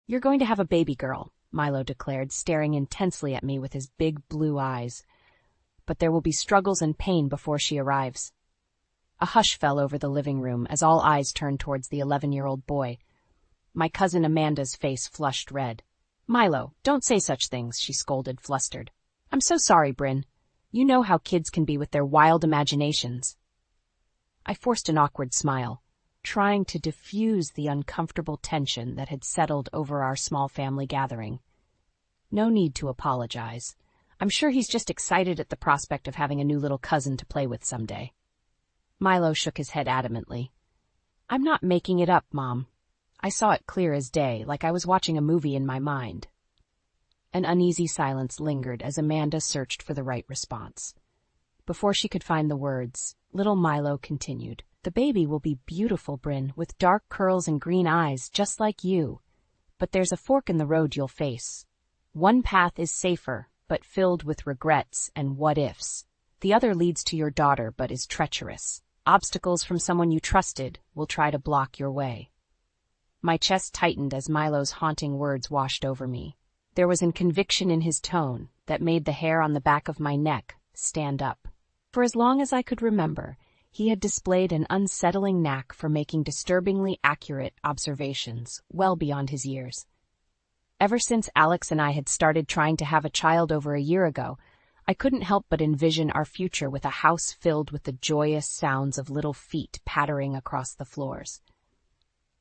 "You're going to have a baby girl," Milo declared, staring intensely at me with his big blue eyes. "But there will be struggles and pain before she arrives." A hush fell over the living room as all eyes turned towards the 11-year-old boy. My cousin Amanda's face flushed red. "Milo, don't say such things," she scolded, flustered. "I'm so sorry, Bryn. You know how kids can be with their wild imaginations." I forced an awkward smile, trying to diffuse the uncomfortable tension that had settled over our small family gathering. No need to apologize. I'm sure he's just excited at the prospect of having a new little cousin to play with someday. Milo shook his head adamantly. "I'm not making it up, Mom. I saw it clear as day, like I was watching a movie in my mind." An uneasy silence lingered as Amanda searched for the right response. Before she could find the words, little Milo continued. "The baby will be beautiful, Bryn, with dark curls and green eyes, just like you. But there's a fork in the road you'll face. One path is safer, but filled with regrets and what-ifs. The other leads to your daughter, but is treacherous. Obstacles from someone you trusted will try to block your way." My chest tightened as Milo's haunting words washed over me. There was a conviction in his tone that made the hair on the back of my neck stand up. For as long as I could remember, he had displayed an unsettling knack for making disturbingly accurate observations well beyond his years. Ever since Alex and I had started trying to have a child over a year ago, I couldn't help but envision our future with a house filled with the joyous sounds of little feet pattering across the floors.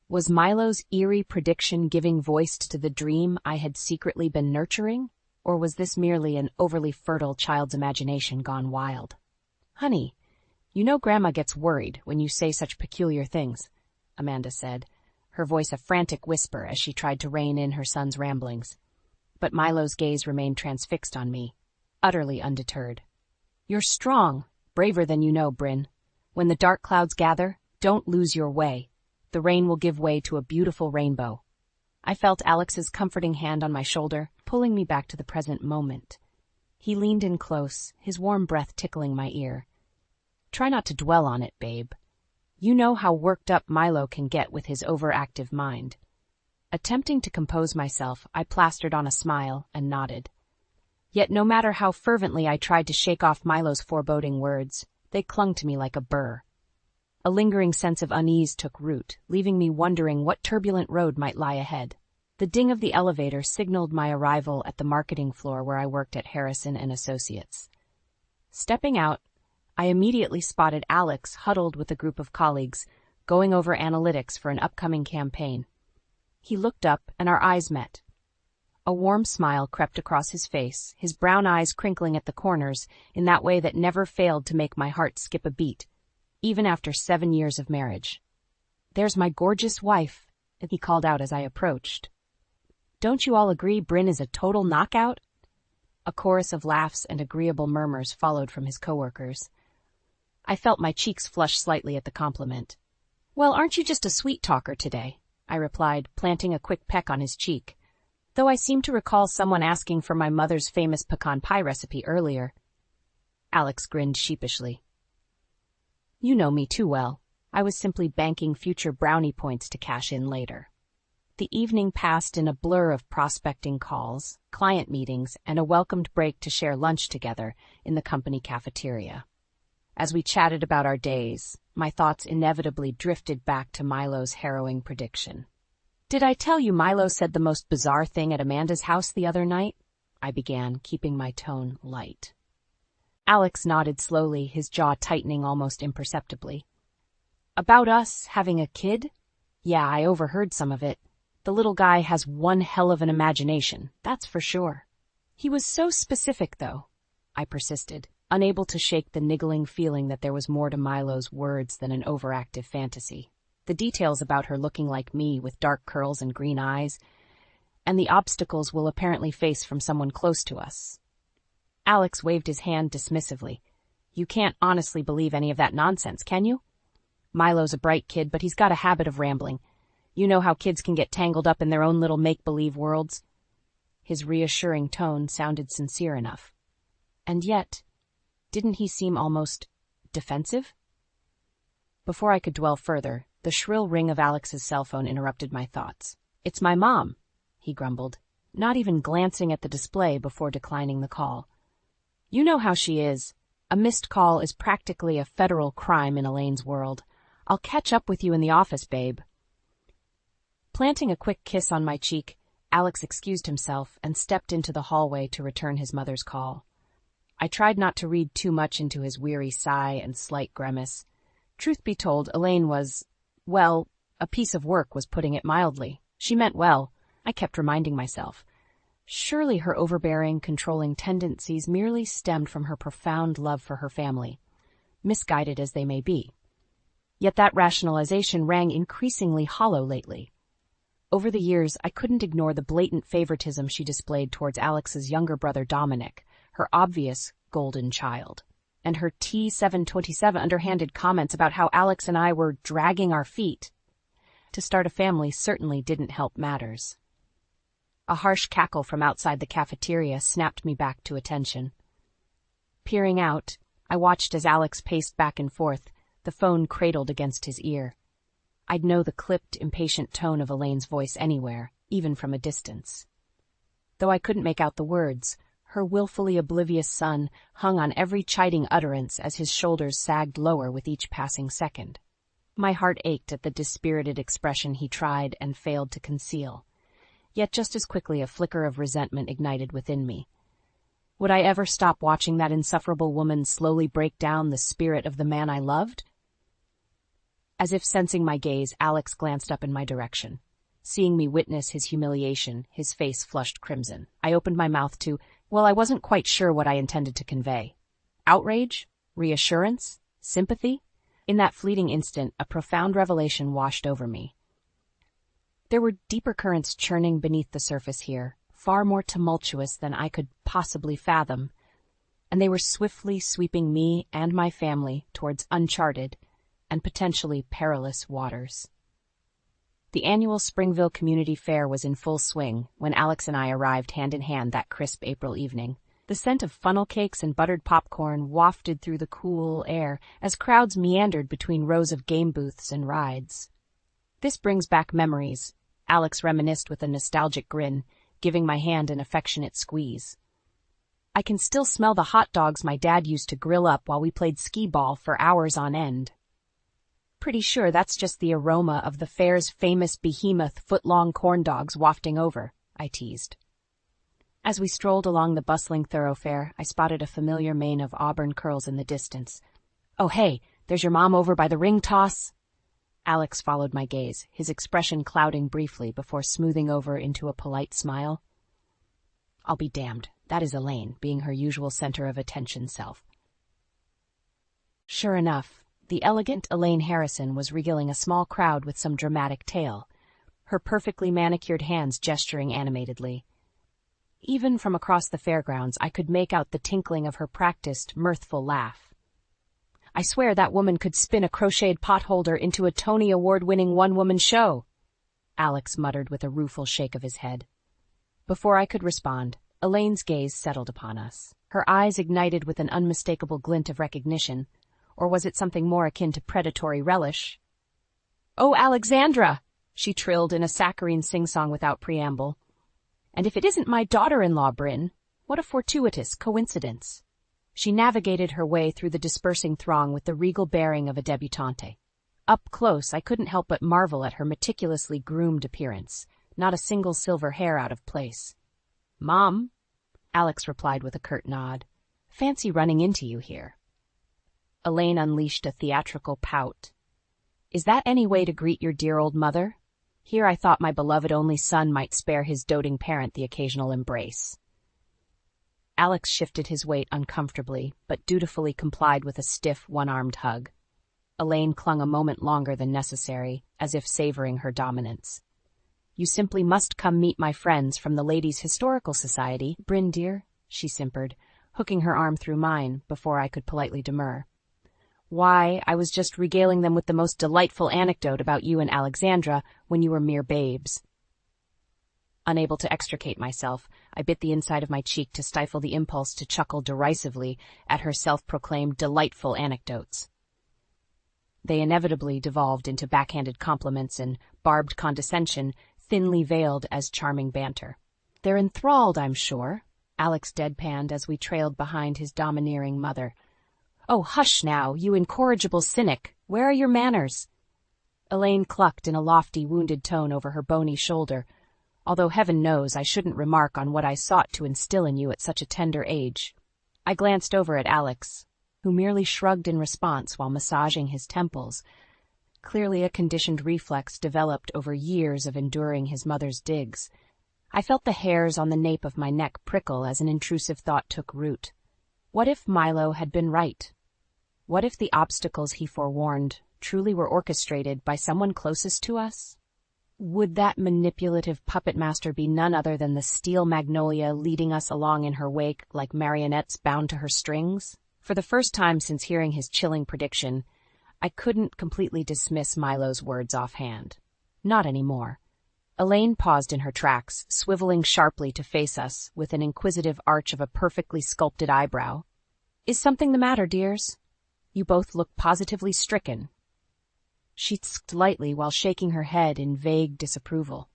Was Milo's eerie prediction giving voice to the dream I had secretly been nurturing, or was this merely an overly fertile child's imagination gone wild? "Honey, you know Grandma gets worried when you say such peculiar things," Amanda said, her voice a frantic whisper as she tried to rein in her son's ramblings. But Milo's gaze remained transfixed on me, utterly undeterred. "You're strong, braver than you know, Bryn. When the dark clouds gather, don't lose your way. The rain will give way to a beautiful rainbow." I felt Alex's comforting hand on my shoulder, pulling me back to the present moment. He leaned in close, his warm breath tickling my ear. "Try not to dwell on it, babe. You know how worked up Milo can get with his overactive mind." Attempting to compose myself, I plastered on a smile and nodded. Yet no matter how fervently I tried to shake off Milo's foreboding words, they clung to me like a burr. A lingering sense of unease took root, leaving me wondering what turbulent road might lie ahead. The ding of the elevator signaled my arrival at the marketing floor where I worked at Harrison and Associates. Stepping out, I immediately spotted Alex huddled with a group of colleagues, going over analytics for an upcoming campaign. He looked up, and our eyes met. A warm smile crept across his face, his brown eyes crinkling at the corners in that way that never failed to make my heart skip a beat, even after 7 years of marriage. "There's my gorgeous wife," he called out as I approached. "Don't you all agree Bryn is a total knockout?" A chorus of laughs and agreeable murmurs followed from his coworkers. I felt my cheeks flush slightly at the compliment. "Well, aren't you just a sweet talker today?" I replied, planting a quick peck on his cheek, though I seem to recall someone asking for my mother's famous pecan pie recipe earlier. Alex grinned sheepishly. "You know me too well. I was simply banking future brownie points to cash in later." The evening passed in a blur of prospecting calls, client meetings, and a welcomed break to share lunch together in the company cafeteria. As we chatted about our days, my thoughts inevitably drifted back to Milo's harrowing prediction. "Did I tell you Milo said the most bizarre thing at Amanda's house the other night?" I began, keeping my tone light. Alex nodded slowly, his jaw tightening almost imperceptibly. "About us having a kid? Yeah, I overheard some of it. The little guy has one hell of an imagination, that's for sure." "He was so specific, though," I persisted, unable to shake the niggling feeling that there was more to Milo's words than an overactive fantasy. The details about her looking like me with dark curls and green eyes, and the obstacles we'll apparently face from someone close to us. Alex waved his hand dismissively. "You can't honestly believe any of that nonsense, can you? Milo's a bright kid, but he's got a habit of rambling. You know how kids can get tangled up in their own little make-believe worlds." His reassuring tone sounded sincere enough. And yet, didn't he seem almost defensive? Before I could dwell further, the shrill ring of Alex's cell phone interrupted my thoughts. "It's my mom," he grumbled, not even glancing at the display before declining the call. You know how she is. A missed call is practically a federal crime in Elaine's world. I'll catch up with you in the office, babe. Planting a quick kiss on my cheek, Alex excused himself and stepped into the hallway to return his mother's call. I tried not to read too much into his weary sigh and slight grimace. Truth be told, Elaine was, well, a piece of work was putting it mildly. She meant well, I kept reminding myself. Surely her overbearing, controlling tendencies merely stemmed from her profound love for her family, misguided as they may be. Yet that rationalization rang increasingly hollow lately. Over the years, I couldn't ignore the blatant favoritism she displayed towards Alex's younger brother Dominic, her obvious golden child, and her T727 underhanded comments about how Alex and I were dragging our feet. To start a family certainly didn't help matters. A harsh cackle from outside the cafeteria snapped me back to attention. Peering out, I watched as Alex paced back and forth, the phone cradled against his ear. I'd know the clipped, impatient tone of Elaine's voice anywhere, even from a distance. Though I couldn't make out the words, her willfully oblivious son hung on every chiding utterance as his shoulders sagged lower with each passing second. My heart ached at the dispirited expression he tried and failed to conceal. Yet just as quickly a flicker of resentment ignited within me. Would I ever stop watching that insufferable woman slowly break down the spirit of the man I loved? As if sensing my gaze, Alex glanced up in my direction. Seeing me witness his humiliation, his face flushed crimson. I opened my mouth to, well, I wasn't quite sure what I intended to convey. Outrage? Reassurance? Sympathy? In that fleeting instant, a profound revelation washed over me. There were deeper currents churning beneath the surface here, far more tumultuous than I could possibly fathom, and they were swiftly sweeping me and my family towards uncharted and potentially perilous waters. The annual Springville Community Fair was in full swing when Alex and I arrived hand in hand that crisp April evening. The scent of funnel cakes and buttered popcorn wafted through the cool air as crowds meandered between rows of game booths and rides. This brings back memories, Alex reminisced with a nostalgic grin, giving my hand an affectionate squeeze. I can still smell the hot dogs my dad used to grill up while we played skee-ball for hours on end. Pretty sure that's just the aroma of the fair's famous behemoth foot-long corn dogs wafting over, I teased. As we strolled along the bustling thoroughfare, I spotted a familiar mane of auburn curls in the distance. Oh, hey, there's your mom over by the ring toss. Alex followed my gaze, his expression clouding briefly before smoothing over into a polite smile. I'll be damned, that is Elaine, being her usual center of attention self. Sure enough, the elegant Elaine Harrison was regaling a small crowd with some dramatic tale, her perfectly manicured hands gesturing animatedly. Even from across the fairgrounds, I could make out the tinkling of her practiced, mirthful laugh. I swear that woman could spin a crocheted potholder into a Tony Award-winning one-woman show, Alex muttered with a rueful shake of his head. Before I could respond, Elaine's gaze settled upon us. Her eyes ignited with an unmistakable glint of recognition, or was it something more akin to predatory relish? "Oh, Alexandra!" she trilled in a saccharine sing-song without preamble. "And if it isn't my daughter-in-law, Bryn, what a fortuitous coincidence." She navigated her way through the dispersing throng with the regal bearing of a debutante. Up close, I couldn't help but marvel at her meticulously groomed appearance, not a single silver hair out of place. "Mom," Alex replied with a curt nod. "Fancy running into you here." Elaine unleashed a theatrical pout. "Is that any way to greet your dear old mother?" Here I thought my beloved only son might spare his doting parent the occasional embrace. Alex shifted his weight uncomfortably, but dutifully complied with a stiff, one-armed hug. Elaine clung a moment longer than necessary, as if savoring her dominance. "You simply must come meet my friends from the Ladies' Historical Society, Bryn dear," she simpered, hooking her arm through mine before I could politely demur. "Why, I was just regaling them with the most delightful anecdote about you and Alexandra when you were mere babes." Unable to extricate myself, I bit the inside of my cheek to stifle the impulse to chuckle derisively at her self-proclaimed delightful anecdotes. They inevitably devolved into backhanded compliments and barbed condescension, thinly veiled as charming banter. "They're enthralled, I'm sure," Alex deadpanned as we trailed behind his domineering mother. "Oh, hush now, you incorrigible cynic. Where are your manners?" Elaine clucked in a lofty, wounded tone over her bony shoulder, although heaven knows I shouldn't remark on what I sought to instill in you at such a tender age. I glanced over at Alex, who merely shrugged in response while massaging his temples, clearly a conditioned reflex developed over years of enduring his mother's digs. I felt the hairs on the nape of my neck prickle as an intrusive thought took root. What if Milo had been right? What if the obstacles he forewarned truly were orchestrated by someone closest to us? Would that manipulative puppet master be none other than the steel magnolia leading us along in her wake like marionettes bound to her strings? For the first time since hearing his chilling prediction, I couldn't completely dismiss Milo's words offhand. Not anymore. Elaine paused in her tracks, swiveling sharply to face us with an inquisitive arch of a perfectly sculpted eyebrow. "Is something the matter, dears? You both look positively stricken." She tsked lightly while shaking her head in vague disapproval.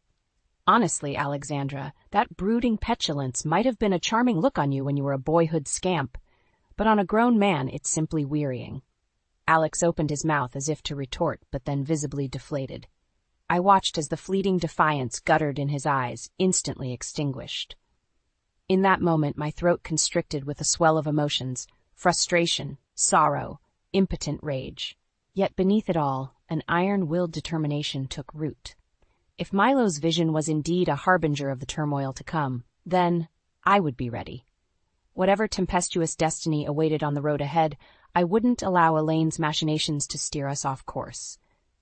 "Honestly, Alexandra, that brooding petulance might have been a charming look on you when you were a boyhood scamp, but on a grown man it's simply wearying." Alex opened his mouth as if to retort, but then visibly deflated. I watched as the fleeting defiance guttered in his eyes, instantly extinguished. In that moment, my throat constricted with a swell of emotions: frustration, sorrow, impotent rage. Yet beneath it all, an iron-willed determination took root. If Milo's vision was indeed a harbinger of the turmoil to come, then I would be ready. Whatever tempestuous destiny awaited on the road ahead, I wouldn't allow Elaine's machinations to steer us off course.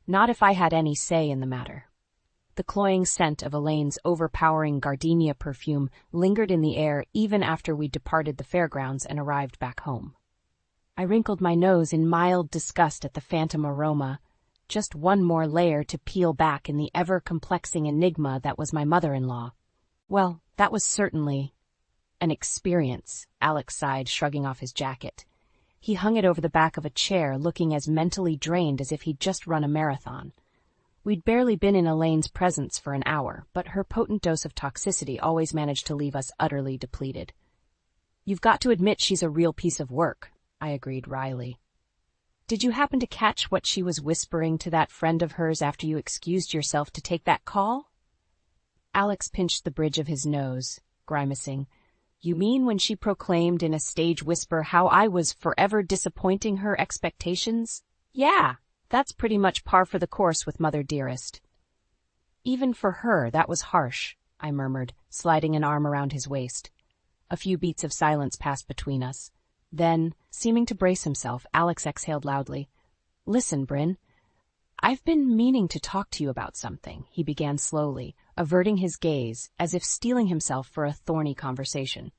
Not if I had any say in the matter. The cloying scent of Elaine's overpowering gardenia perfume lingered in the air even after we departed the fairgrounds and arrived back home. I wrinkled my nose in mild disgust at the phantom aroma, just one more layer to peel back in the ever-complexing enigma that was my mother-in-law. Well, that was certainly an experience, Alex sighed, shrugging off his jacket. He hung it over the back of a chair, looking as mentally drained as if he'd just run a marathon. We'd barely been in Elaine's presence for an hour, but her potent dose of toxicity always managed to leave us utterly depleted. "You've got to admit she's a real piece of work," I agreed wryly. "Did you happen to catch what she was whispering to that friend of hers after you excused yourself to take that call?" Alex pinched the bridge of his nose, grimacing. "You mean when she proclaimed in a stage whisper how I was forever disappointing her expectations? Yeah, that's pretty much par for the course with Mother Dearest." "Even for her, that was harsh," I murmured, sliding an arm around his waist. A few beats of silence passed between us. Then, seeming to brace himself, Alex exhaled loudly. "Listen, Bryn. I've been meaning to talk to you about something," he began slowly, averting his gaze as if steeling himself for a thorny conversation.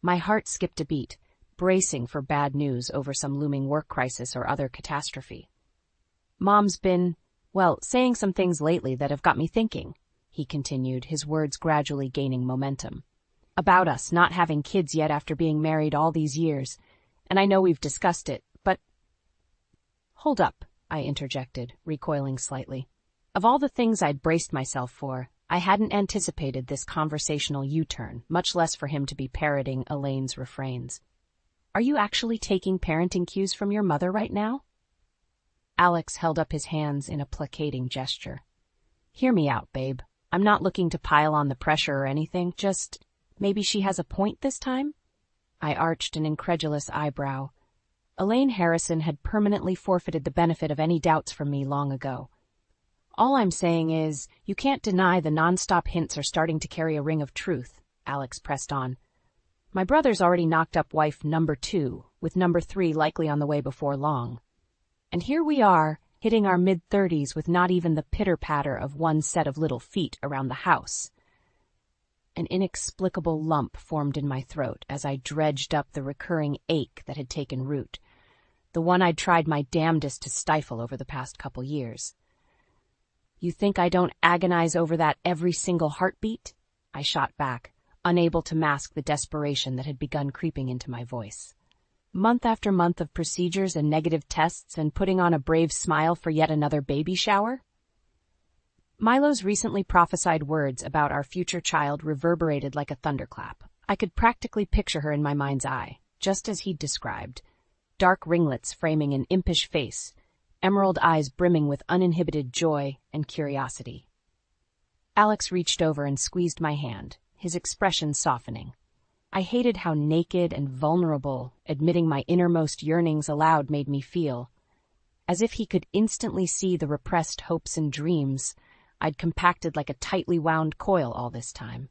My heart skipped a beat, bracing for bad news over some looming work crisis or other catastrophe. "Mom's been, saying some things lately that have got me thinking," he continued, his words gradually gaining momentum. "About us not having kids yet after being married all these years, and I know we've discussed it, but—" "Hold up," I interjected, recoiling slightly. Of all the things I'd braced myself for, I hadn't anticipated this conversational U-turn, much less for him to be parroting Elaine's refrains. "Are you actually taking parenting cues from your mother right now?" Alex held up his hands in a placating gesture. "Hear me out, babe. I'm not looking to pile on the pressure or anything, just maybe she has a point this time?" I arched an incredulous eyebrow. Elaine Harrison had permanently forfeited the benefit of any doubts from me long ago. "All I'm saying is, you can't deny the nonstop hints are starting to carry a ring of truth," Alex pressed on. "My brother's already knocked up wife number 2, with number 3 likely on the way before long. And here we are, hitting our mid-30s with not even the pitter-patter of one set of little feet around the house." An inexplicable lump formed in my throat as I dredged up the recurring ache that had taken root, the one I'd tried my damnedest to stifle over the past couple years. "You think I don't agonize over that every single heartbeat?" I shot back, unable to mask the desperation that had begun creeping into my voice. Month after month of procedures and negative tests and putting on a brave smile for yet another baby shower? Milo's recently prophesied words about our future child reverberated like a thunderclap. I could practically picture her in my mind's eye, just as he'd described. Dark ringlets framing an impish face, emerald eyes brimming with uninhibited joy and curiosity. Alex reached over and squeezed my hand, his expression softening. I hated how naked and vulnerable admitting my innermost yearnings aloud made me feel. As if he could instantly see the repressed hopes and dreams I'd compacted like a tightly wound coil all this time.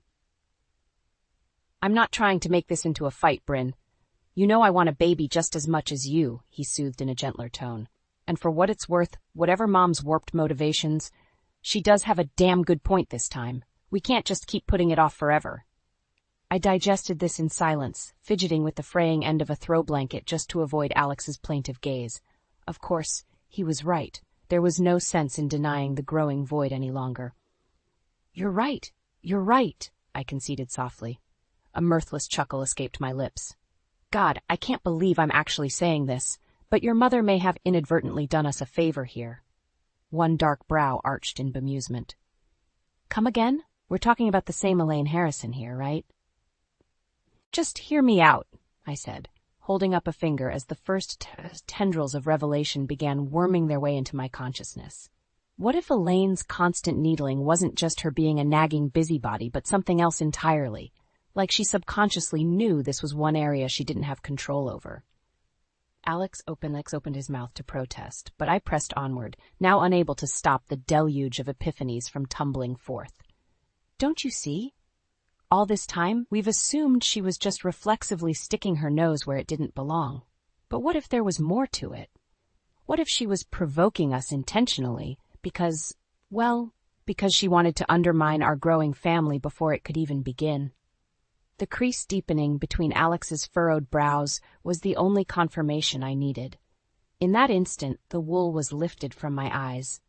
"I'm not trying to make this into a fight, Bryn. You know I want a baby just as much as you," he soothed in a gentler tone. "And for what it's worth, whatever Mom's warped motivations, she does have a damn good point this time. We can't just keep putting it off forever." I digested this in silence, fidgeting with the fraying end of a throw blanket just to avoid Alex's plaintive gaze. Of course, he was right. There was no sense in denying the growing void any longer. You're right, I conceded softly. A mirthless chuckle escaped my lips. "God, I can't believe I'm actually saying this, but your mother may have inadvertently done us a favor here." One dark brow arched in bemusement. "Come again? We're talking about the same Elaine Harrison here, right?" "Just hear me out," I said, holding up a finger as the first tendrils of revelation began worming their way into my consciousness. What if Elaine's constant needling wasn't just her being a nagging busybody, but something else entirely? Like she subconsciously knew this was one area she didn't have control over. Alex opened his mouth to protest, but I pressed onward, now unable to stop the deluge of epiphanies from tumbling forth. "Don't you see? All this time, we've assumed she was just reflexively sticking her nose where it didn't belong. But what if there was more to it? What if she was provoking us intentionally because she wanted to undermine our growing family before it could even begin?" The crease deepening between Alex's furrowed brows was the only confirmation I needed. In that instant, the wool was lifted from my eyes.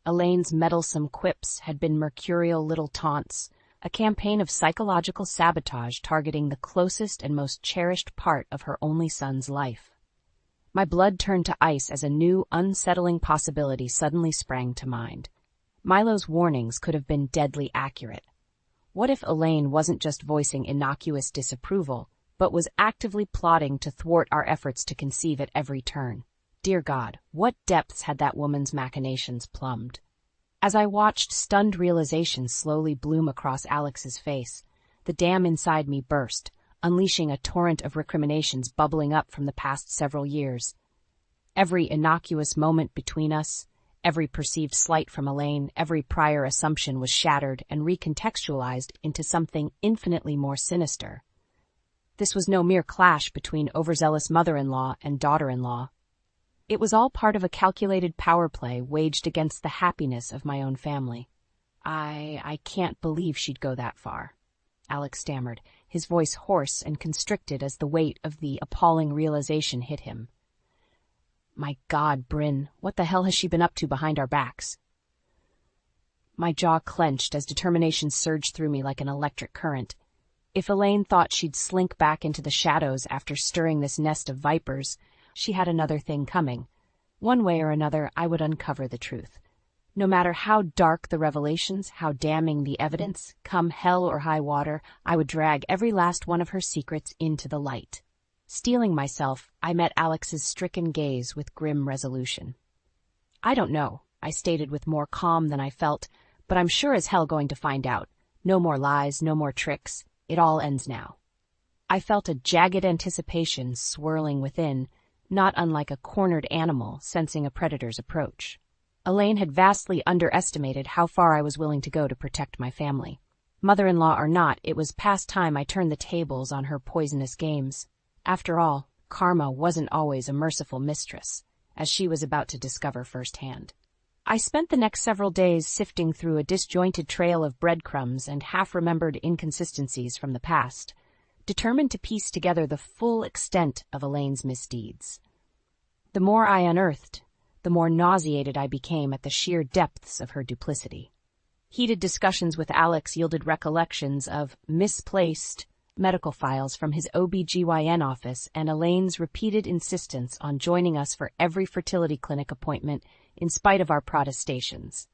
Elaine's meddlesome quips had been mercurial little taunts, a campaign of psychological sabotage targeting the closest and most cherished part of her only son's life. My blood turned to ice as a new, unsettling possibility suddenly sprang to mind. Milo's warnings could have been deadly accurate. What if Elaine wasn't just voicing innocuous disapproval, but was actively plotting to thwart our efforts to conceive at every turn? Dear God, what depths had that woman's machinations plumbed? As I watched stunned realization slowly bloom across Alex's face, the dam inside me burst, unleashing a torrent of recriminations bubbling up from the past several years. Every innocuous moment between us, every perceived slight from Elaine, every prior assumption was shattered and recontextualized into something infinitely more sinister. This was no mere clash between overzealous mother-in-law and daughter-in-law. It was all part of a calculated power play waged against the happiness of my own family. I can't believe she'd go that far," Alex stammered, his voice hoarse and constricted as the weight of the appalling realization hit him. "My God, Bryn, what the hell has she been up to behind our backs?" My jaw clenched as determination surged through me like an electric current. If Elaine thought she'd slink back into the shadows after stirring this nest of vipers, she had another thing coming. One way or another, I would uncover the truth. No matter how dark the revelations, how damning the evidence, come hell or high water, I would drag every last one of her secrets into the light. Steeling myself, I met Alex's stricken gaze with grim resolution. "I don't know," I stated with more calm than I felt, "but I'm sure as hell going to find out. No more lies, no more tricks. It all ends now." I felt a jagged anticipation swirling within, not unlike a cornered animal sensing a predator's approach. Elaine had vastly underestimated how far I was willing to go to protect my family. Mother-in-law or not, it was past time I turned the tables on her poisonous games. After all, karma wasn't always a merciful mistress, as she was about to discover firsthand. I spent the next several days sifting through a disjointed trail of breadcrumbs and half-remembered inconsistencies from the past, determined to piece together the full extent of Elaine's misdeeds. The more I unearthed, the more nauseated I became at the sheer depths of her duplicity. Heated discussions with Alex yielded recollections of misplaced medical files from his OB/GYN office and Elaine's repeated insistence on joining us for every fertility clinic appointment in spite of our protestations.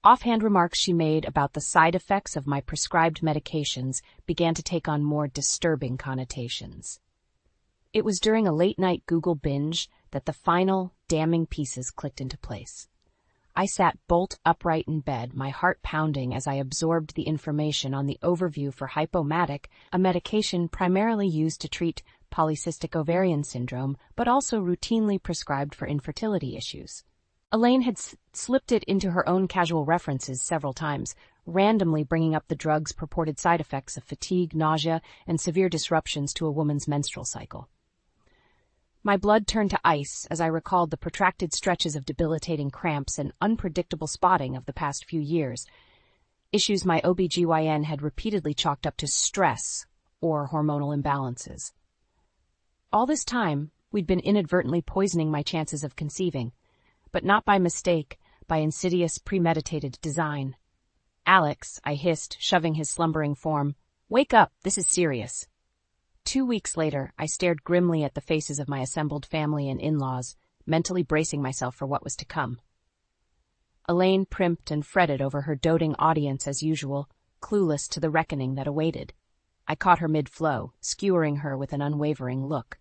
Offhand remarks she made about the side effects of my prescribed medications began to take on more disturbing connotations. It was during a late-night Google binge that the final, damning pieces clicked into place. I sat bolt upright in bed, my heart pounding as I absorbed the information on the overview for Hypomatic, a medication primarily used to treat polycystic ovarian syndrome, but also routinely prescribed for infertility issues. Elaine had slipped it into her own casual references several times, randomly bringing up the drug's purported side effects of fatigue, nausea, and severe disruptions to a woman's menstrual cycle. My blood turned to ice as I recalled the protracted stretches of debilitating cramps and unpredictable spotting of the past few years, issues my OBGYN had repeatedly chalked up to stress or hormonal imbalances. All this time, we'd been inadvertently poisoning my chances of conceiving, but not by mistake, by insidious, premeditated design. "Alex," I hissed, shoving his slumbering form, "wake up, this is serious." 2 weeks later, I stared grimly at the faces of my assembled family and in-laws, mentally bracing myself for what was to come. Elaine primped and fretted over her doting audience as usual, clueless to the reckoning that awaited. I caught her mid-flow, skewering her with an unwavering look.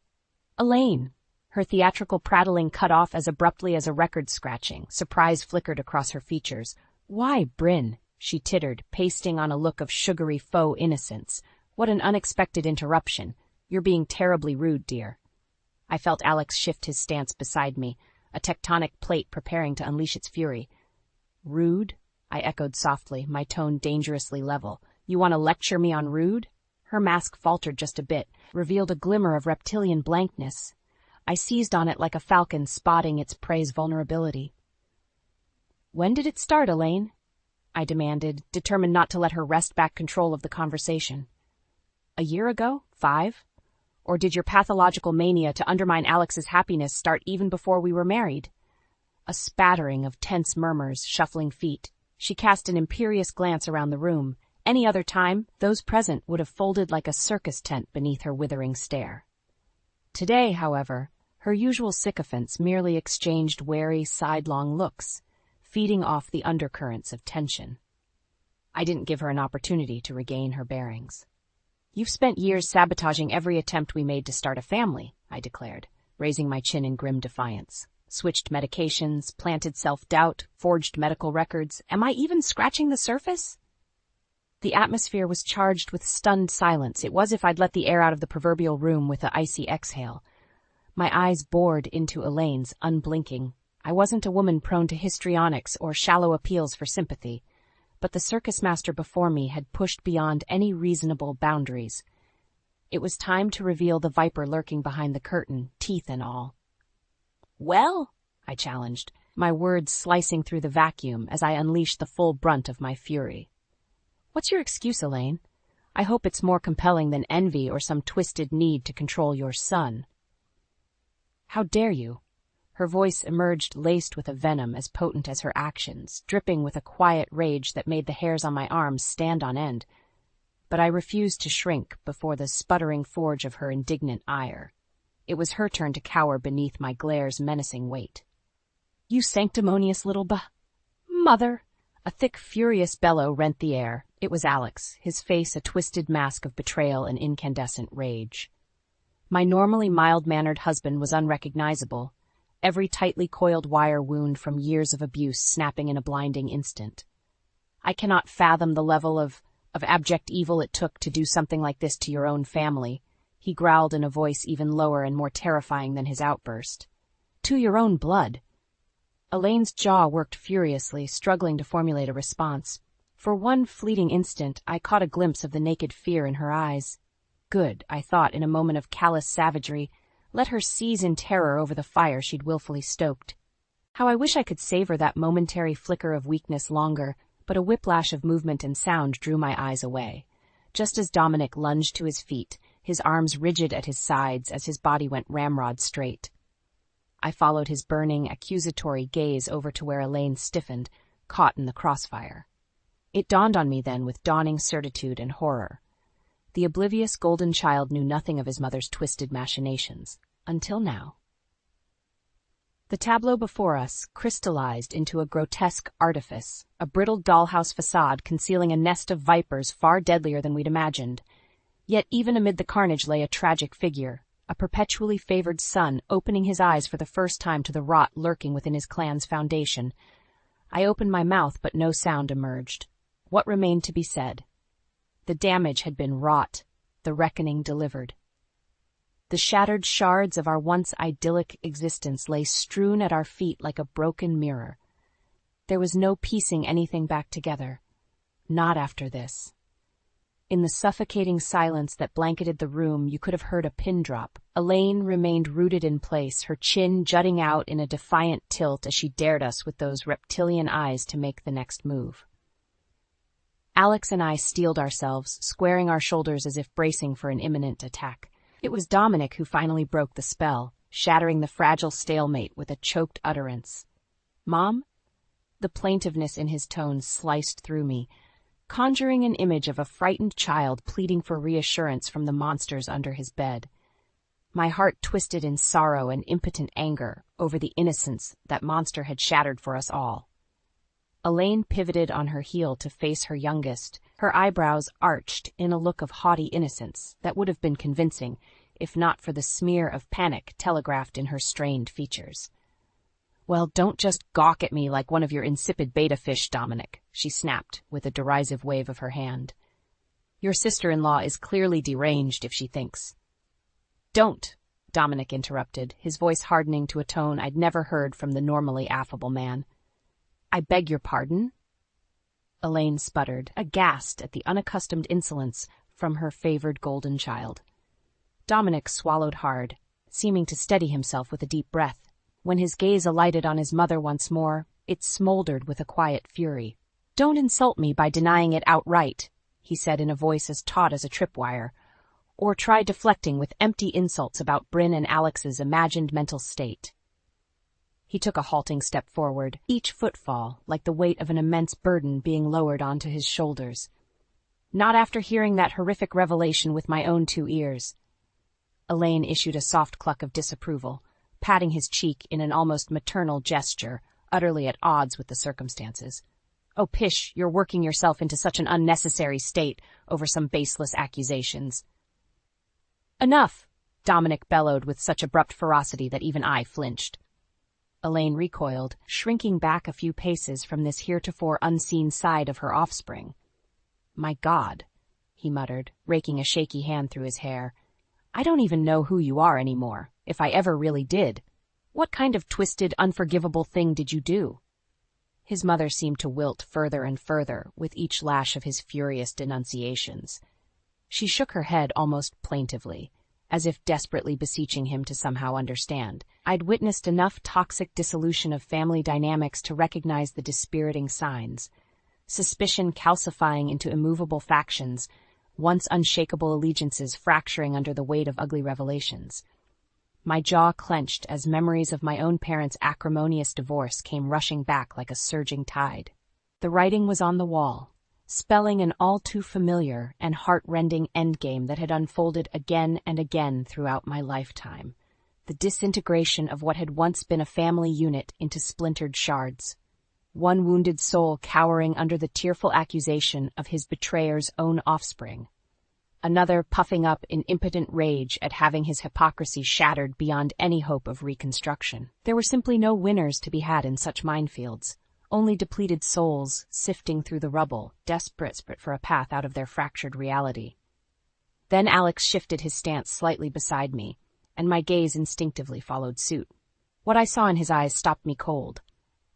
"Elaine!" Her theatrical prattling cut off as abruptly as a record scratching. Surprise flickered across her features. "Why, Bryn?" she tittered, pasting on a look of sugary faux innocence. "What an unexpected interruption. You're being terribly rude, dear." I felt Alex shift his stance beside me, a tectonic plate preparing to unleash its fury. "Rude?" I echoed softly, my tone dangerously level. "You want to lecture me on rude?" Her mask faltered just a bit, revealed a glimmer of reptilian blankness. I seized on it like a falcon spotting its prey's vulnerability. "When did it start, Elaine?" I demanded, determined not to let her wrest back control of the conversation. "A year ago? 5? Or did your pathological mania to undermine Alex's happiness start even before we were married?" A spattering of tense murmurs, shuffling feet. She cast an imperious glance around the room. Any other time, those present would have folded like a circus tent beneath her withering stare. Today, however, her usual sycophants merely exchanged wary, sidelong looks, feeding off the undercurrents of tension. I didn't give her an opportunity to regain her bearings. "You've spent years sabotaging every attempt we made to start a family," I declared, raising my chin in grim defiance. "Switched medications, planted self-doubt, forged medical records. Am I even scratching the surface?" The atmosphere was charged with stunned silence. It was if I'd let the air out of the proverbial room with an icy exhale. My eyes bored into Elaine's, unblinking. I wasn't a woman prone to histrionics or shallow appeals for sympathy, but the circus master before me had pushed beyond any reasonable boundaries. It was time to reveal the viper lurking behind the curtain, teeth and all. "Well?" I challenged, my words slicing through the vacuum as I unleashed the full brunt of my fury. "What's your excuse, Elaine? I hope it's more compelling than envy or some twisted need to control your son." "How dare you?" Her voice emerged laced with a venom as potent as her actions, dripping with a quiet rage that made the hairs on my arms stand on end. But I refused to shrink before the sputtering forge of her indignant ire. It was her turn to cower beneath my glare's menacing weight. "You sanctimonious little Mother!" A thick, furious bellow rent the air. It was Alex, his face a twisted mask of betrayal and incandescent rage. My normally mild-mannered husband was unrecognizable, every tightly coiled wire wound from years of abuse snapping in a blinding instant. I cannot fathom the level of abject evil it took to do something like this to your own family, he growled in a voice even lower and more terrifying than his outburst. "To your own blood." Elaine's jaw worked furiously, struggling to formulate a response. For one fleeting instant, I caught a glimpse of the naked fear in her eyes. Good, I thought in a moment of callous savagery. Let her seize in terror over the fire she'd willfully stoked. How I wish I could savor that momentary flicker of weakness longer, but a whiplash of movement and sound drew my eyes away. Just as Dominic lunged to his feet, his arms rigid at his sides as his body went ramrod straight. I followed his burning, accusatory gaze over to where Elaine stiffened, caught in the crossfire. It dawned on me then with dawning certitude and horror. The oblivious golden child knew nothing of his mother's twisted machinations, until now. The tableau before us crystallized into a grotesque artifice, a brittle dollhouse facade concealing a nest of vipers far deadlier than we'd imagined. Yet even amid the carnage lay a tragic figure, a perpetually favored son opening his eyes for the first time to the rot lurking within his clan's foundation. I opened my mouth, but no sound emerged. What remained to be said? The damage had been wrought, the reckoning delivered. The shattered shards of our once idyllic existence lay strewn at our feet like a broken mirror. There was no piecing anything back together. Not after this. In the suffocating silence that blanketed the room, you could have heard a pin drop. Elaine remained rooted in place, her chin jutting out in a defiant tilt as she dared us with those reptilian eyes to make the next move. Alex and I steeled ourselves, squaring our shoulders as if bracing for an imminent attack. It was Dominic who finally broke the spell, shattering the fragile stalemate with a choked utterance. "Mom?" The plaintiveness in his tone sliced through me, conjuring an image of a frightened child pleading for reassurance from the monsters under his bed. My heart twisted in sorrow and impotent anger over the innocence that monster had shattered for us all. Elaine pivoted on her heel to face her youngest, her eyebrows arched in a look of haughty innocence that would have been convincing if not for the smear of panic telegraphed in her strained features. "Well, don't just gawk at me like one of your insipid beta fish, Dominic," she snapped with a derisive wave of her hand. "Your sister-in-law is clearly deranged if she thinks." "Don't," Dominic interrupted, his voice hardening to a tone I'd never heard from the normally affable man. "I beg your pardon?" Elaine sputtered, aghast at the unaccustomed insolence from her favored golden child. Dominic swallowed hard, seeming to steady himself with a deep breath. When his gaze alighted on his mother once more, it smoldered with a quiet fury. "Don't insult me by denying it outright," he said in a voice as taut as a tripwire, "or try deflecting with empty insults about Bryn and Alex's imagined mental state." He took a halting step forward, each footfall like the weight of an immense burden being lowered onto his shoulders. "Not after hearing that horrific revelation with my own 2 ears." Elaine issued a soft cluck of disapproval, patting his cheek in an almost maternal gesture, utterly at odds with the circumstances. "Oh, pish, you're working yourself into such an unnecessary state over some baseless accusations." "Enough!" Dominic bellowed with such abrupt ferocity that even I flinched. Elaine recoiled, shrinking back a few paces from this heretofore unseen side of her offspring. "My God," he muttered, raking a shaky hand through his hair. "I don't even know who you are anymore, if I ever really did. What kind of twisted, unforgivable thing did you do?" His mother seemed to wilt further and further with each lash of his furious denunciations. She shook her head almost plaintively, as if desperately beseeching him to somehow understand. I'd witnessed enough toxic dissolution of family dynamics to recognize the dispiriting signs. Suspicion calcifying into immovable factions, once unshakable allegiances fracturing under the weight of ugly revelations. My jaw clenched as memories of my own parents' acrimonious divorce came rushing back like a surging tide. The writing was on the wall, spelling an all-too-familiar and heart-rending endgame that had unfolded again and again throughout my lifetime. The disintegration of what had once been a family unit into splintered shards. One wounded soul cowering under the tearful accusation of his betrayer's own offspring. Another puffing up in impotent rage at having his hypocrisy shattered beyond any hope of reconstruction. There were simply no winners to be had in such minefields. Only depleted souls sifting through the rubble, desperate for a path out of their fractured reality. Then Alex shifted his stance slightly beside me, and my gaze instinctively followed suit. What I saw in his eyes stopped me cold.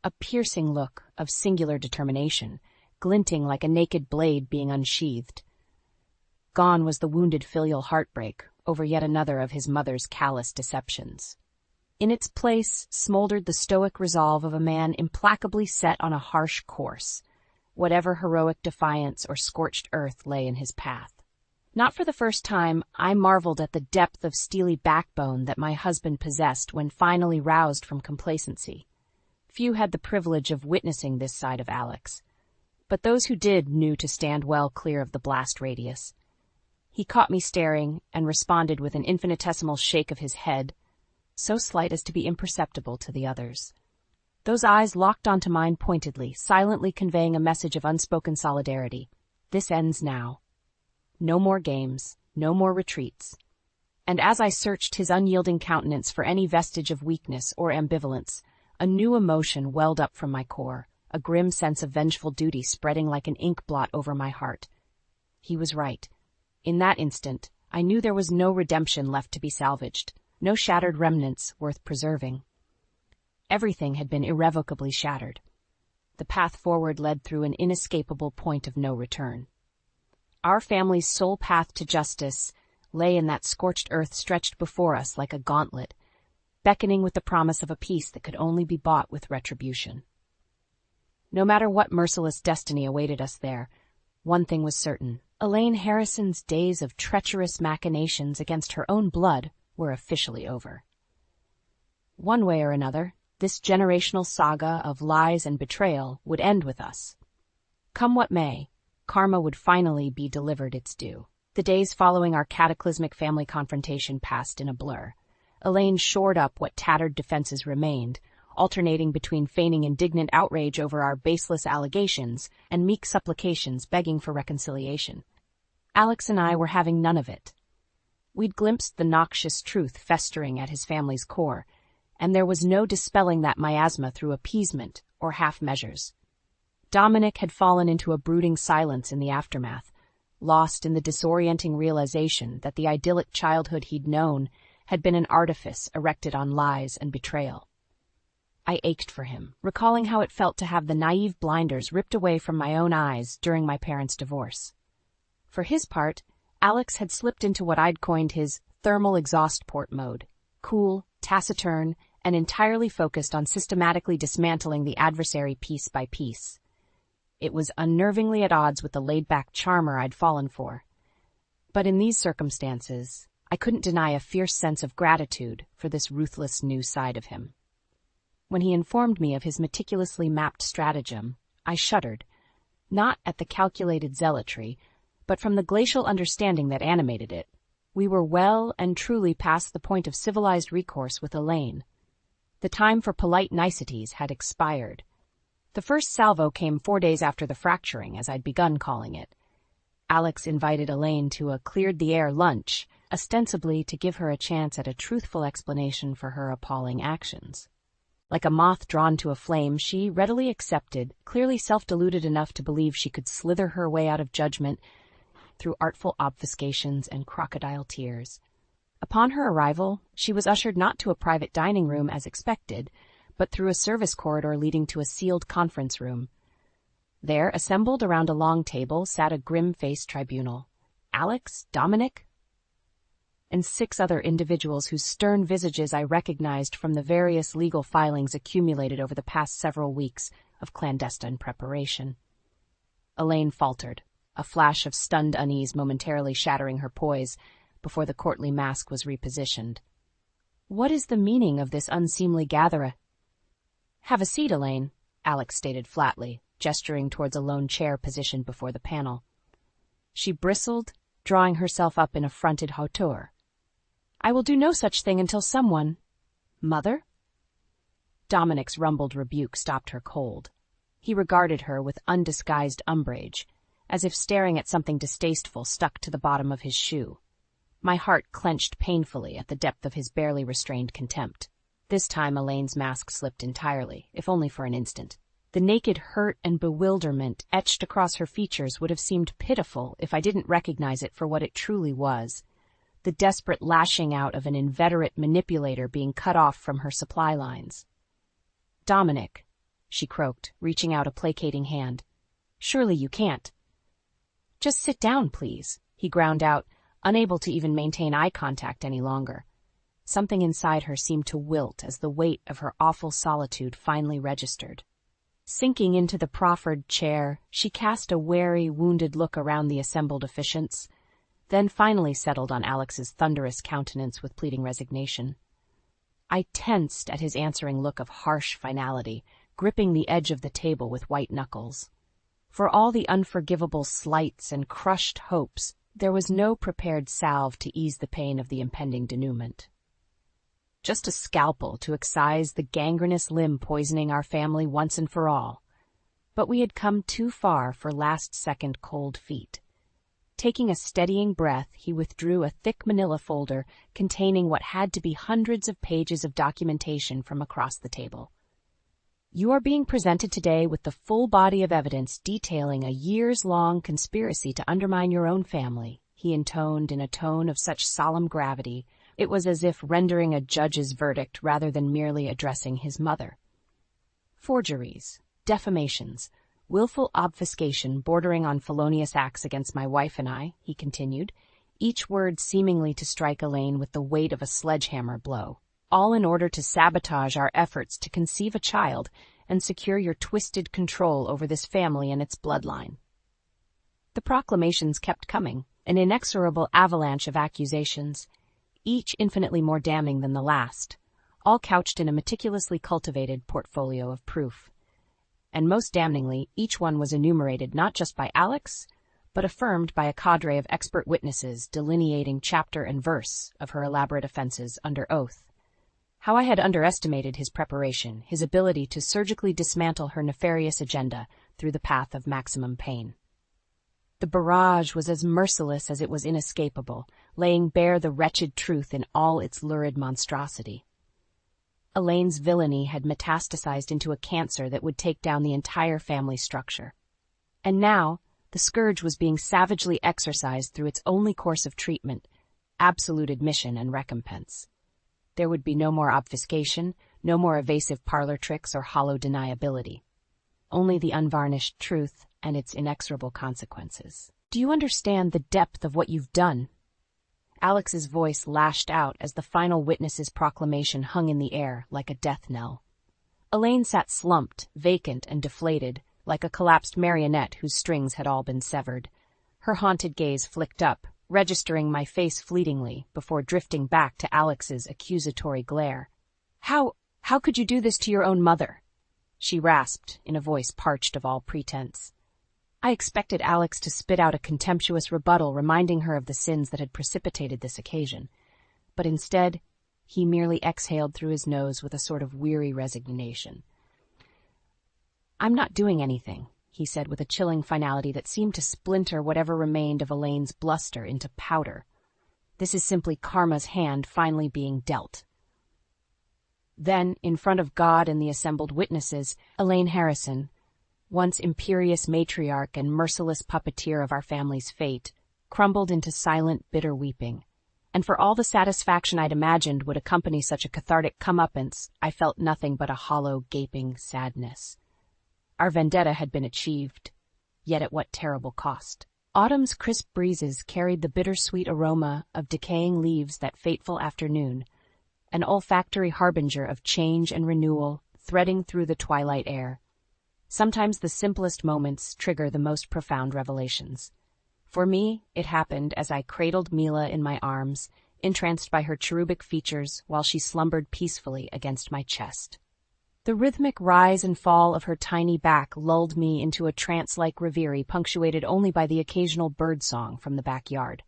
A piercing look of singular determination, glinting like a naked blade being unsheathed. Gone was the wounded filial heartbreak over yet another of his mother's callous deceptions. In its place smoldered the stoic resolve of a man implacably set on a harsh course, whatever heroic defiance or scorched earth lay in his path. Not for the first time, I marveled at the depth of steely backbone that my husband possessed when finally roused from complacency. Few had the privilege of witnessing this side of Alex, but those who did knew to stand well clear of the blast radius. He caught me staring and responded with an infinitesimal shake of his head. so slight as to be imperceptible to the others. Those eyes locked onto mine pointedly, silently conveying a message of unspoken solidarity. This ends now. No more games, no more retreats. And as I searched his unyielding countenance for any vestige of weakness or ambivalence, a new emotion welled up from my core, a grim sense of vengeful duty spreading like an ink blot over my heart. He was right. In that instant, I knew there was no redemption left to be salvaged, no shattered remnants worth preserving. Everything had been irrevocably shattered. The path forward led through an inescapable point of no return. Our family's sole path to justice lay in that scorched earth stretched before us like a gauntlet, beckoning with the promise of a peace that could only be bought with retribution. No matter what merciless destiny awaited us there, one thing was certain. Elaine Harrison's days of treacherous machinations against her own blood were officially over. One way or another, this generational saga of lies and betrayal would end with us. Come what may, karma would finally be delivered its due. The days following our cataclysmic family confrontation passed in a blur. Elaine shored up what tattered defenses remained, alternating between feigning indignant outrage over our baseless allegations and meek supplications begging for reconciliation. Alex and I were having none of it. We'd glimpsed the noxious truth festering at his family's core, and there was no dispelling that miasma through appeasement or half measures. Dominic had fallen into a brooding silence in the aftermath, lost in the disorienting realization that the idyllic childhood he'd known had been an artifice erected on lies and betrayal. I ached for him, recalling how it felt to have the naive blinders ripped away from my own eyes during my parents' divorce. For his part, Alex had slipped into what I'd coined his thermal exhaust port mode, cool, taciturn, and entirely focused on systematically dismantling the adversary piece by piece. It was unnervingly at odds with the laid-back charmer I'd fallen for. But in these circumstances, I couldn't deny a fierce sense of gratitude for this ruthless new side of him. When he informed me of his meticulously mapped stratagem, I shuddered, not at the calculated zealotry, but from the glacial understanding that animated it. We were well and truly past the point of civilized recourse with Elaine. The time for polite niceties had expired. The first salvo came 4 days after the fracturing, as I'd begun calling it. Alex invited Elaine to a cleared-the-air lunch, ostensibly to give her a chance at a truthful explanation for her appalling actions. Like a moth drawn to a flame, she readily accepted, clearly self-deluded enough to believe she could slither her way out of judgment through artful obfuscations and crocodile tears. Upon her arrival, she was ushered not to a private dining room as expected, but through a service corridor leading to a sealed conference room. There, assembled around a long table, sat a grim-faced tribunal. Alex, Dominic, and 6 other individuals whose stern visages I recognized from the various legal filings accumulated over the past several weeks of clandestine preparation. Elaine faltered, a flash of stunned unease momentarily shattering her poise before the courtly mask was repositioned. "What is the meaning of this unseemly gathering?" "Have a seat, Elaine," Alex stated flatly, gesturing towards a lone chair positioned before the panel. She bristled, drawing herself up in affronted hauteur. "I will do no such thing until someone—" "Mother?" Dominic's rumbled rebuke stopped her cold. He regarded her with undisguised umbrage, as if staring at something distasteful stuck to the bottom of his shoe. My heart clenched painfully at the depth of his barely restrained contempt. This time Elaine's mask slipped entirely, if only for an instant. The naked hurt and bewilderment etched across her features would have seemed pitiful if I didn't recognize it for what it truly was. The desperate lashing out of an inveterate manipulator being cut off from her supply lines. "Dominic," she croaked, reaching out a placating hand. "Surely you can't." "Just sit down, please," he ground out, unable to even maintain eye contact any longer. Something inside her seemed to wilt as the weight of her awful solitude finally registered. Sinking into the proffered chair, she cast a wary, wounded look around the assembled officiants, then finally settled on Alex's thunderous countenance with pleading resignation. I tensed at his answering look of harsh finality, gripping the edge of the table with white knuckles. For all the unforgivable slights and crushed hopes, there was no prepared salve to ease the pain of the impending denouement. Just a scalpel to excise the gangrenous limb poisoning our family once and for all. But we had come too far for last-second cold feet. Taking a steadying breath, he withdrew a thick manila folder containing what had to be hundreds of pages of documentation from across the table. You are being presented today with the full body of evidence detailing a years-long conspiracy to undermine your own family, he intoned in a tone of such solemn gravity it was as if rendering a judge's verdict rather than merely addressing his mother. Forgeries, defamations, willful obfuscation bordering on felonious acts against my wife and I, he continued, each word seemingly to strike Elaine with the weight of a sledgehammer blow, all in order to sabotage our efforts to conceive a child and secure your twisted control over this family and its bloodline. The proclamations kept coming, an inexorable avalanche of accusations, each infinitely more damning than the last, all couched in a meticulously cultivated portfolio of proof. And most damningly, each one was enumerated not just by Alex, but affirmed by a cadre of expert witnesses delineating chapter and verse of her elaborate offenses under oath. How I had underestimated his preparation, his ability to surgically dismantle her nefarious agenda through the path of maximum pain. The barrage was as merciless as it was inescapable, laying bare the wretched truth in all its lurid monstrosity. Elaine's villainy had metastasized into a cancer that would take down the entire family structure. And now, the scourge was being savagely exercised through its only course of treatment, absolute admission and recompense. There would be no more obfuscation, no more evasive parlor tricks or hollow deniability. Only the unvarnished truth and its inexorable consequences. Do you understand the depth of what you've done? Alex's voice lashed out as the final witness's proclamation hung in the air like a death knell. Elaine sat slumped, vacant and deflated, like a collapsed marionette whose strings had all been severed. Her haunted gaze flicked up, registering my face fleetingly before drifting back to Alex's accusatory glare. How could you do this to your own mother?" she rasped in a voice parched of all pretense. I expected Alex to spit out a contemptuous rebuttal reminding her of the sins that had precipitated this occasion, but instead he merely exhaled through his nose with a sort of weary resignation. "I'm not doing anything," he said with a chilling finality that seemed to splinter whatever remained of Elaine's bluster into powder. "This is simply karma's hand finally being dealt." Then, in front of God and the assembled witnesses, Elaine Harrison, once imperious matriarch and merciless puppeteer of our family's fate, crumbled into silent, bitter weeping. And for all the satisfaction I'd imagined would accompany such a cathartic comeuppance, I felt nothing but a hollow, gaping sadness. Our vendetta had been achieved, yet at what terrible cost. Autumn's crisp breezes carried the bittersweet aroma of decaying leaves that fateful afternoon, an olfactory harbinger of change and renewal threading through the twilight air. Sometimes the simplest moments trigger the most profound revelations. For me, it happened as I cradled Mila in my arms, entranced by her cherubic features while she slumbered peacefully against my chest. The rhythmic rise and fall of her tiny back lulled me into a trance-like reverie punctuated only by the occasional bird-song from the backyard.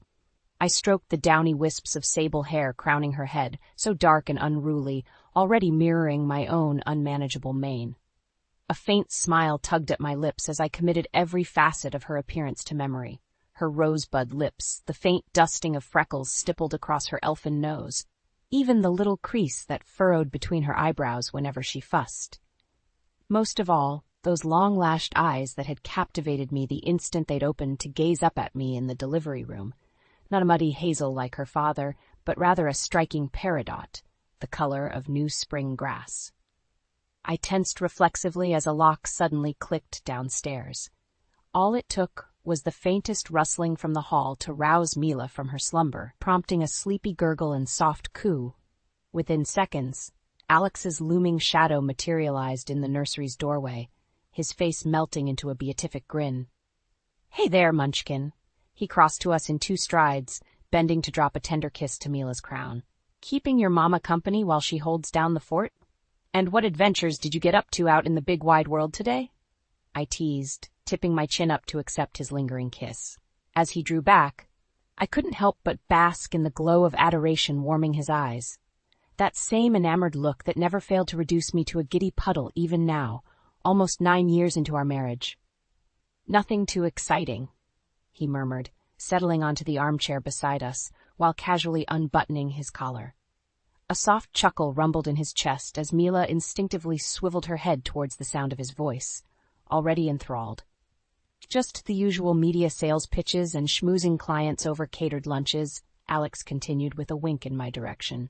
I stroked the downy wisps of sable hair crowning her head, so dark and unruly, already mirroring my own unmanageable mane. A faint smile tugged at my lips as I committed every facet of her appearance to memory. Her rosebud lips, the faint dusting of freckles stippled across her elfin nose, even the little crease that furrowed between her eyebrows whenever she fussed. Most of all, those long-lashed eyes that had captivated me the instant they'd opened to gaze up at me in the delivery room. Not a muddy hazel like her father, but rather a striking peridot, the color of new spring grass. I tensed reflexively as a lock suddenly clicked downstairs. All it took was the faintest rustling from the hall to rouse Mila from her slumber, prompting a sleepy gurgle and soft coo. Within seconds, Alex's looming shadow materialized in the nursery's doorway, his face melting into a beatific grin. "Hey there, Munchkin." He crossed to us in 2 strides, bending to drop a tender kiss to Mila's crown. "Keeping your mama company while she holds down the fort? And what adventures did you get up to out in the big wide world today?" I teased, tipping my chin up to accept his lingering kiss. As he drew back, I couldn't help but bask in the glow of adoration warming his eyes. That same enamored look that never failed to reduce me to a giddy puddle even now, almost 9 years into our marriage. "Nothing too exciting," he murmured, settling onto the armchair beside us, while casually unbuttoning his collar. A soft chuckle rumbled in his chest as Mila instinctively swiveled her head towards the sound of his voice, already enthralled. "Just the usual media sales pitches and schmoozing clients over catered lunches," Alex continued with a wink in my direction.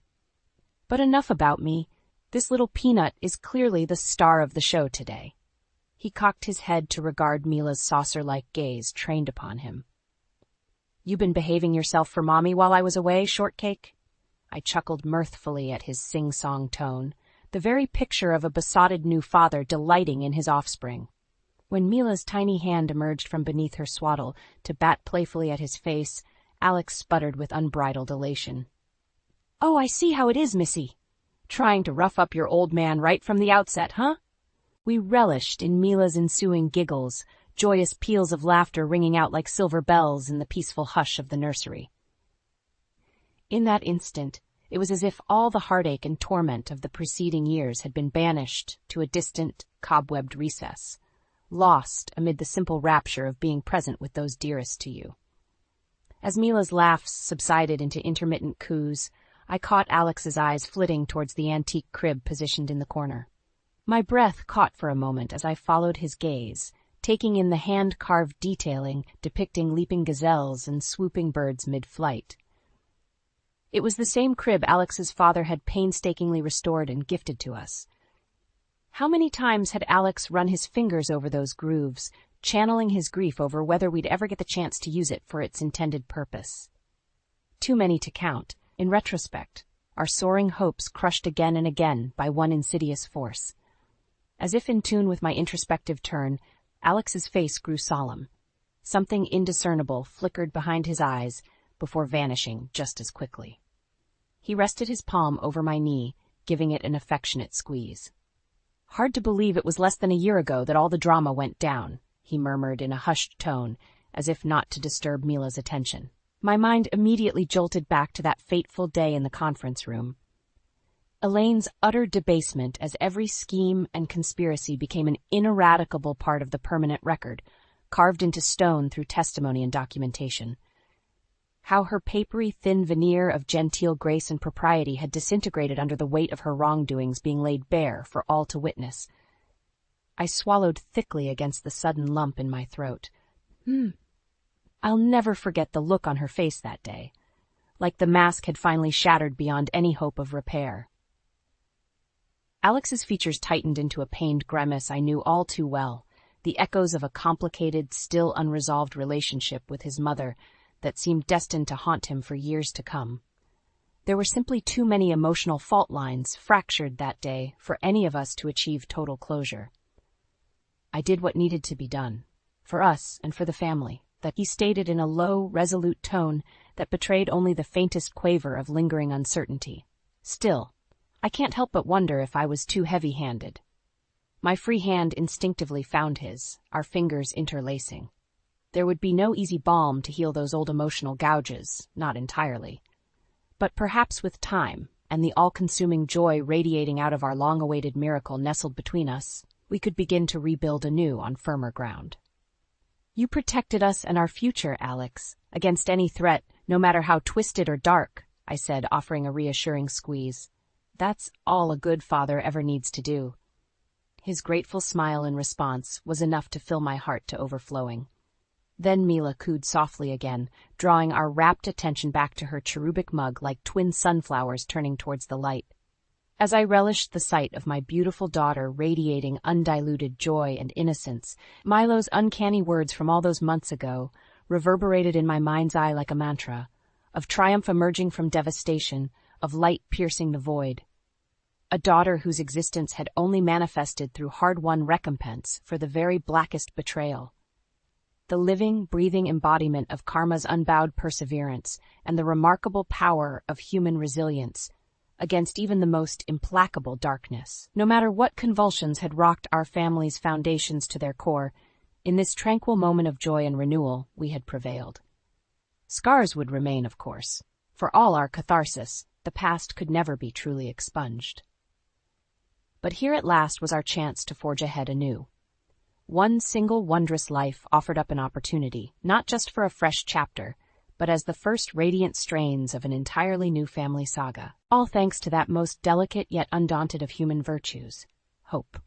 "But enough about me. This little peanut is clearly the star of the show today." He cocked his head to regard Mila's saucer-like gaze trained upon him. "You been behaving yourself for Mommy while I was away, Shortcake?" I chuckled mirthfully at his sing-song tone, the very picture of a besotted new father delighting in his offspring. When Mila's tiny hand emerged from beneath her swaddle to bat playfully at his face, Alex sputtered with unbridled elation. "Oh, I see how it is, Missy. Trying to rough up your old man right from the outset, huh?" We relished in Mila's ensuing giggles, joyous peals of laughter ringing out like silver bells in the peaceful hush of the nursery. In that instant, it was as if all the heartache and torment of the preceding years had been banished to a distant, cobwebbed recess, lost amid the simple rapture of being present with those dearest to you. As Mila's laughs subsided into intermittent coos, I caught Alex's eyes flitting towards the antique crib positioned in the corner. My breath caught for a moment as I followed his gaze, taking in the hand-carved detailing depicting leaping gazelles and swooping birds mid-flight. It was the same crib Alex's father had painstakingly restored and gifted to us. How many times had Alex run his fingers over those grooves, channeling his grief over whether we'd ever get the chance to use it for its intended purpose? Too many to count. In retrospect, our soaring hopes crushed again and again by one insidious force. As if in tune with my introspective turn, Alex's face grew solemn. Something indiscernible flickered behind his eyes before vanishing just as quickly. He rested his palm over my knee, giving it an affectionate squeeze. "Hard to believe it was less than a year ago that all the drama went down," he murmured in a hushed tone, as if not to disturb Mila's attention. My mind immediately jolted back to that fateful day in the conference room. Elaine's utter debasement as every scheme and conspiracy became an ineradicable part of the permanent record, carved into stone through testimony and documentation. How her papery, thin veneer of genteel grace and propriety had disintegrated under the weight of her wrongdoings being laid bare for all to witness. I swallowed thickly against the sudden lump in my throat. I'll never forget the look on her face that day, like the mask had finally shattered beyond any hope of repair. Alex's features tightened into a pained grimace I knew all too well, the echoes of a complicated, still unresolved relationship with his mother that seemed destined to haunt him for years to come. There were simply too many emotional fault lines fractured that day for any of us to achieve total closure. I did what needed to be done, for us and for the family, that he stated in a low, resolute tone that betrayed only the faintest quaver of lingering uncertainty. Still, I can't help but wonder if I was too heavy-handed. My free hand instinctively found his, our fingers interlacing. There would be no easy balm to heal those old emotional gouges, not entirely. But perhaps with time, and the all-consuming joy radiating out of our long-awaited miracle nestled between us, we could begin to rebuild anew on firmer ground. "You protected us and our future, Alex, against any threat, no matter how twisted or dark," I said, offering a reassuring squeeze. "That's all a good father ever needs to do." His grateful smile in response was enough to fill my heart to overflowing. Then Mila cooed softly again, drawing our rapt attention back to her cherubic mug like twin sunflowers turning towards the light. As I relished the sight of my beautiful daughter radiating undiluted joy and innocence, Milo's uncanny words from all those months ago reverberated in my mind's eye like a mantra, of triumph emerging from devastation, of light piercing the void. A daughter whose existence had only manifested through hard-won recompense for the very blackest betrayal. The living, breathing embodiment of karma's unbowed perseverance and the remarkable power of human resilience against even the most implacable darkness. No matter what convulsions had rocked our family's foundations to their core, in this tranquil moment of joy and renewal, we had prevailed. Scars would remain, of course, for all our catharsis, The past could never be truly expunged. But here at last was our chance to forge ahead anew. One single wondrous life offered up an opportunity, not just for a fresh chapter, but as the first radiant strains of an entirely new family saga. All thanks to that most delicate yet undaunted of human virtues, hope.